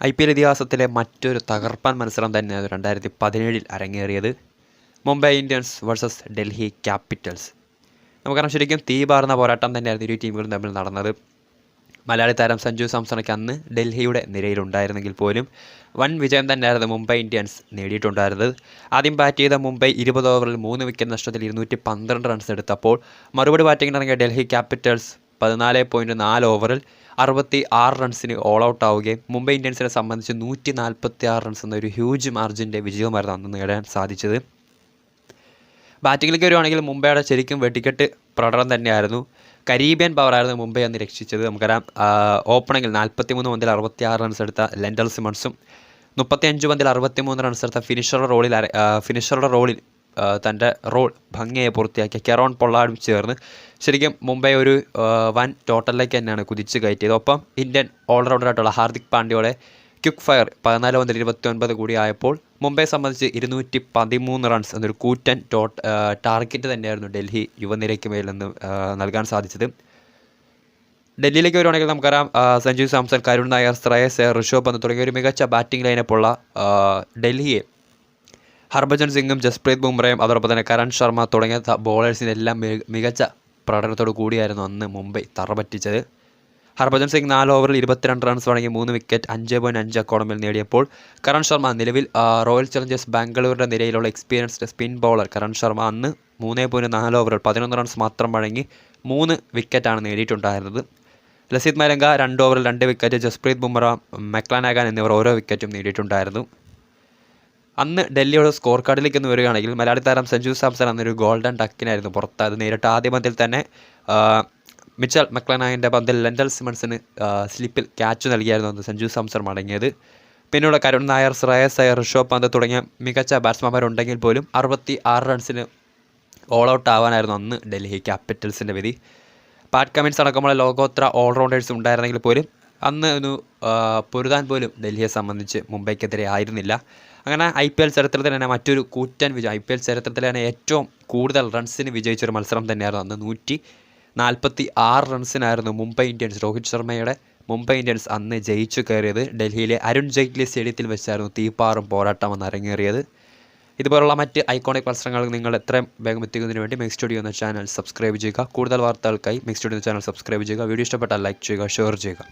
IPL ഇതിഹാസത്തിലെ മറ്റൊരു തകർപ്പൻ മത്സരം തന്നെയാണ് 2017 അരങ്ങേറിയത്. Mumbai Indians versus Delhi Capitals. നമുക്കറിയാം, ശരിക്കും തീപാറുന്ന പോരാട്ടം തന്നെയായിരുന്നു ഇരു ടീമുകളും തമ്മിൽ നടന്നത്. മലയാളി താരം സഞ്ജു സാംസണൊക്കെ അന്ന് ഡൽഹിയുടെ നിരയിലുണ്ടായിരുന്നെങ്കിൽ പോലും വൻ വിജയം തന്നെയായിരുന്നു മുംബൈ ഇന്ത്യൻസ് നേടിയിട്ടുണ്ടായിരുന്നത്. ആദ്യം ബാറ്റ് ചെയ്ത മുംബൈ 20 ഓവറിൽ 3 വിക്കറ്റ് നഷ്ടത്തിൽ 212 റൺസ് എടുത്തപ്പോൾ മറുപടി ബാറ്റിങ്ങിനിറങ്ങിയ ഡൽഹി ക്യാപിറ്റൽസ് 14.4 ഓവറിൽ 66 റൺസിന് ഓൾ ഔട്ട് ആവുകയും മുംബൈ ഇന്ത്യൻസിനെ സംബന്ധിച്ച് 146 റൺസ് എന്നൊരു ഹ്യൂജ് മാർജിൻ്റെ വിജയമായിരുന്നു അന്ന് നേടാൻ സാധിച്ചത്. ബാറ്റിങ്ങിലേക്ക് വരുവാണെങ്കിൽ മുംബൈയുടെ ശരിക്കും വെടിക്കെട്ട് പ്രകടനം തന്നെയായിരുന്നു. കരീബിയൻ പവറായിരുന്നു മുംബൈ അന്ന് രക്ഷിച്ചത്. നമുക്കറിയാം, ഓപ്പണിങ്ങിൽ 43 പന്തിൽ 66 റൺസ് എടുത്ത ലെൻഡൽ സിമൺസും 35 പന്തിൽ 63 റൺസ് എടുത്ത ഫിനിഷറുടെ റോളിൽ തൻ്റെ റോൾ ഭംഗിയായി പൂർത്തിയാക്കിയ കെറോൺ പൊള്ളാർഡും ചേർന്ന് ശരിക്കും മുംബൈ ഒരു വൻ ടോട്ടലിലേക്ക് തന്നെയാണ് കുതിച്ച് കയറ്റിയത്. ഒപ്പം ഇന്ത്യൻ ഓൾറൗണ്ടറായിട്ടുള്ള ഹാർദിക് പാണ്ഡ്യയുടെ ക്വിക്ക് ഫയർ 14 പന്തിൽ 29 കൂടി ആയപ്പോൾ മുംബൈയെ സംബന്ധിച്ച് 213 റൺസ് എന്നൊരു കൂറ്റൻ ടാർഗറ്റ് തന്നെയായിരുന്നു ഡൽഹി യുവനിരയ്ക്ക് മേൽ നിന്ന് നൽകാൻ സാധിച്ചത്. ഡൽഹിയിലേക്ക് വരുവാണെങ്കിൽ നമുക്കറിയാം, സഞ്ജു സാംസൺ, കരുൺ നായർ, ശ്രേയസ് അയ്യർ, ഋഷഭ് പന്ത് തുടങ്ങിയ ഒരു മികച്ച ബാറ്റിംഗ് ലൈനപ്പുള്ള ഡൽഹിയെ ഹർഭജൻ സിംഗും ജസ്പ്രീത് ബുംറയും അതോടൊപ്പം തന്നെ കരൺ ശർമ്മ തുടങ്ങിയ ബോളേഴ്സിനെല്ലാം മികച്ച പ്രകടനത്തോടു കൂടിയായിരുന്നു അന്ന് മുംബൈ തറപറ്റിച്ചത്. ഹർഭജൻ സിംഗ് 4 ഓവറിൽ 22 റൺസ് വഴങ്ങി 3 വിക്കറ്റ് 5.5 എക്കോണമിൽ നേടിയപ്പോൾ കരൺ ശർമ്മ, നിലവിൽ റോയൽ ചലഞ്ചേഴ്സ് ബാംഗ്ലൂരിൻ്റെ നിരയിലുള്ള experienced spin bowler Karan Sharma അന്ന് 3.4 ഓവറിൽ 11 റൺസ് മാത്രം വഴങ്ങി 3 വിക്കറ്റാണ് നേടിയിട്ടുണ്ടായിരുന്നത്. ലസിത് മലങ്ക 2 ഓവറിൽ 2 വിക്കറ്റ്, ജസ്പ്രീത് ബുംറ, മെക്ലാനാഗൻ എന്നിവർ ഓരോ വിക്കറ്റും നേടിയിട്ടുണ്ടായിരുന്നു. അന്ന് ഡൽഹിയുടെ സ്കോർ കാർഡിലേക്ക് ഒന്ന് വരികയാണെങ്കിൽ മലയാളി താരം സഞ്ജു സാംസൺ അന്നൊരു ഗോൾഡൻ ഡക്കിനായിരുന്നു പുറത്തായത്. നേരിട്ട് ആദ്യ പന്തിൽ തന്നെ മിച്ചൽ മെക്ലാനാഗൻ്റെ പന്തിൽ ലെൻഡൽ സിമൺസിന് സ്ലിപ്പിൽ ക്യാച്ച് നൽകിയായിരുന്നു അന്ന് സഞ്ജു സാംസൺ മടങ്ങിയത്. പിന്നീട് കരുൺ നായർ, ശ്രേയസ് അയ്യർ, ഋഷഭ് പന്ത് തുടങ്ങിയ മികച്ച ബാറ്റ്സ്മാൻമാരുണ്ടെങ്കിൽ പോലും 66 റൺസിന് ഓൾ ഔട്ട് ആവാനായിരുന്നു അന്ന് ഡൽഹി ക്യാപിറ്റൽസിൻ്റെ വിധി. പാറ്റ് കമിൻസ് അടക്കമുള്ള ലോകോത്തര ഓൾറൗണ്ടേഴ്സ് ഉണ്ടായിരുന്നെങ്കിൽ പോലും അന്ന് ഒന്ന് പൊരുതാൻ പോലും ഡൽഹിയെ സംബന്ധിച്ച് മുംബൈക്കെതിരെ ആയിരുന്നില്ല. അങ്ങനെ IPL ചരിത്രത്തിൽ തന്നെ മറ്റൊരു കൂറ്റൻ വിജയം, IPL ചരിത്രത്തിൽ തന്നെ ഏറ്റവും കൂടുതൽ റൺസിന് വിജയിച്ചൊരു മത്സരം തന്നെയായിരുന്നു അന്ന്. 146 റൺസിനായിരുന്നു മുംബൈ ഇന്ത്യൻസ്, രോഹിത് ശർമ്മയുടെ മുംബൈ ഇന്ത്യൻസ് അന്ന് ജയിച്ചു കയറിയത്. ഡൽഹിയിലെ അരുൺ ജെയ്റ്റ്ലി സ്റ്റേഡിയത്തിൽ വെച്ചായിരുന്നു തീപ്പാറും പോരാട്ടം എന്ന് അരങ്ങേറിയത്. ഇതുപോലുള്ള മറ്റ് ഐക്കോണിക് മത്സരങ്ങൾ നിങ്ങൾ എത്രയും വേഗം എത്തിക്കുന്നതിന് വേണ്ടി മെക്സ് സ്റ്റുഡിയോ എന്ന ചാനൽ സബ്സ്ക്രൈബ് ചെയ്യുക. കൂടുതൽ വാർത്തകൾക്കായി മെക്സ് സ്റ്റുഡിയോ എന്ന ചാനൽ സബ്സ്ക്രൈബ് ചെയ്യുക. വീഡിയോ ഇഷ്ടപ്പെട്ടാൽ ലൈക്ക് ചെയ്യുക, ഷെയർ ചെയ്യുക.